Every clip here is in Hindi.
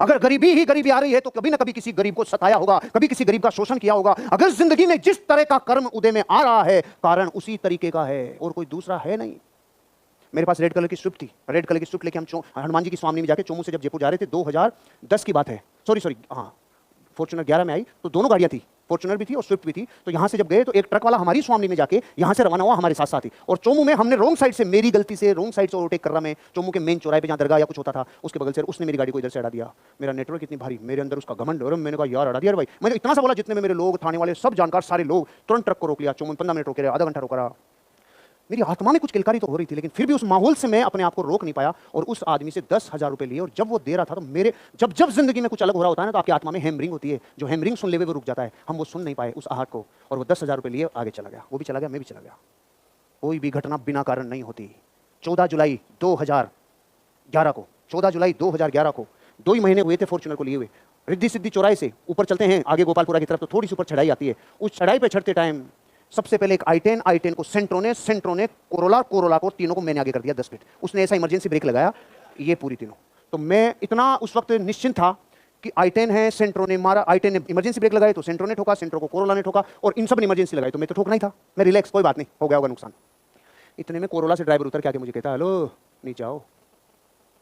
अगर गरीबी ही गरीबी आ रही है तो कभी ना कभी किसी गरीब को सताया होगा, कभी किसी गरीब का शोषण किया होगा। अगर जिंदगी में जिस तरह का कर्म उदय में आ रहा है, कारण उसी तरीके का है और कोई दूसरा है नहीं। मेरे पास रेड कलर की स्विफ्ट थी, रेड कलर की स्विफ्ट लेके हम हनुमान जी की स्वामी में जाके चोमू से जब जयपुर जा रहे थे, 2010 की बात है, सॉरी हाँ, फॉर्च्यूनर 11 में आई, तो दोनों गाड़ियां थी, फॉर्च्यूनर भी थी और स्विफ्ट भी थी। तो यहां से जब गए तो एक ट्रक वाला हमारी स्वामी में जाके यहां से रवाना हुआ हमारे साथ साथ ही, और चोमू में हमने रोंग साइड से, मेरी गलती से रोंग साइड से ओवरटेक कर रहा मैं, चोमू के मेन चौराहे पे जहां दरगाह या कुछ होता था उसके बगल से, उसने मेरी गाड़ी को इधर से अड़ा दिया। मेरा नेटवर्क इतनी भारी, मेरे अंदर उसका घमंड, और मैंने कहा यार अड़ा दिया भाई। मैंने इतना सा बोला, जितने में मेरे लोग, थाने वाले, सब जानकार सारे लोग, तुरंत ट्रक को रोक लिया। चोमू 15 मिनट रोके रहे, आधा घंटा रोका रहा। मेरी आत्मा में कुछ किलकारी तो हो रही थी, लेकिन फिर भी उस माहौल से मैं अपने आप को रोक नहीं पाया, और उस आदमी से 10,000 रुपए लिए। और जब वो दे रहा था तो मेरे, जब जब जिंदगी में कुछ अलग हो रहा होता है ना, तो आपकी आत्मा में हैमरिंग होती है, जो हैमरिंग सुन ले वो रुक जाता है। हम वो सुन नहीं पाए उस आहट को, और वो 10,000 रुपए लिए आगे चला गया। वो भी चला गया, मैं भी चला गया। कोई भी घटना बिना कारण नहीं होती। 14 जुलाई 2011 को, 14 जुलाई 2011 को 2 ही महीने हुए थे फॉर्च्यूनर को लिए हुए। रिद्धि सिद्धि चौराहे से ऊपर चलते हैं आगे गोपालपुरा की तरफ, तो थोड़ी सी ऊपर चढ़ाई आती है। उस चढ़ाई पे चढ़ते टाइम सबसे पहले एक i10 को सेंट्रो ने कोरोला को, तीनों को मैंने आगे कर दिया 10 फीट। उसने ऐसा इमरजेंसी ब्रेक लगाया, ये पूरी तीनों। तो मैं इतना उस वक्त निश्चिंत था कि i10 है, सेंट्रो ने मारा, i10 ने इमरजेंसी ब्रेक लगाई तो सेंट्रो ने ठोका, सेंट्रो को कोरोला ने ठोका, और इन सब ने इमरजेंसी लगाई तो मैं तो ठोकना ही था। मैं रिलैक्स, कोई बात नहीं, हो गया होगा नुकसान। इतने में कोरोला से ड्राइवर उतर के आके मुझे कहता, हेलो नीचे आओ।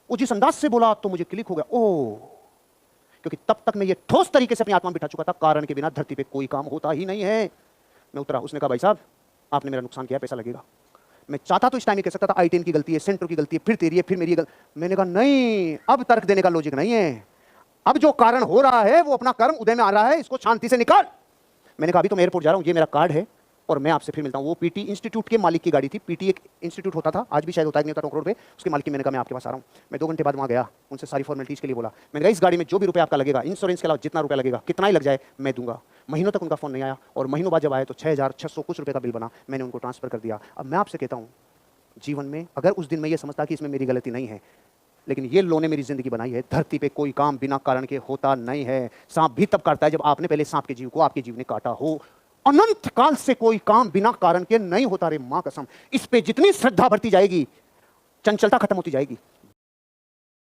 वो जिस अंदाज से बोला तो मुझे क्लिक हो गया, ओ, क्योंकि तब तक मैं ये ठोस तरीके से अपनी आत्मा में बिठा चुका था, कारण के बिना धरती पे कोई काम होता ही नहीं है। मैं उतरा, उसने कहा भाई साहब आपने मेरा नुकसान किया, पैसा लगेगा। मैं चाहता तो इस टाइम ही कह सकता था i10 की गलती है, सेंट्रो की गलती है, फिर तेरी है, फिर मेरी गलती। मैंने कहा नहीं, अब तर्क देने का लॉजिक नहीं है। अब जो कारण हो रहा है वो अपना कर्म उदय में आ रहा है, इसको शांति से निकाल। मैंने कहा अभी तो मैं एयरपोर्ट जा रहा हूँ, ये मेरा कार्ड है और मैं आपसे फिर मिलता हूँ। वो पीटी इंस्टीट्यूट के मालिक की गाड़ी थी। पीटी एक इंस्टीट्यूट होता था, आज भी शायद होता है, नहीं होता, टोंक रोड पे। उसके मालिक की मैंने कहा मैं आपके पास आ रहा हूँ। मैं 2 घंटे बाद वहाँ गया, उनसे सारी फॉर्मेलिटीज के लिए बोला। मैंने कहा इस गाड़ी में जो भी रुपये आपका लगेगा, इंश्योरेंस के अलावा जितना रुपया लगेगा, कितना ही लग जाए मैं दूंगा। महीनों तक उनका फोन नहीं आया, और महीनों बाद जब आया तो 6,600 कुछ रुपये का बिल बना। मैंने उनको ट्रांसफर कर दिया। अब मैं आपसे कहता हूँ, जीवन में अगर उस दिन मैं ये समझता कि इसमें मेरी गलती नहीं है, लेकिन ये लो ने मेरी जिंदगी बनाई है। धरती पे कोई काम बिना कारण के होता नहीं है। सांप भी तब काटता है जब आपने पहले सांप के जीव को आपके जीव ने काटा हो। अनंत काल से कोई काम बिना कारण के नहीं होता रे मां कसम। इस पे जितनी श्रद्धा बढ़ती जाएगी, चंचलता खत्म होती जाएगी।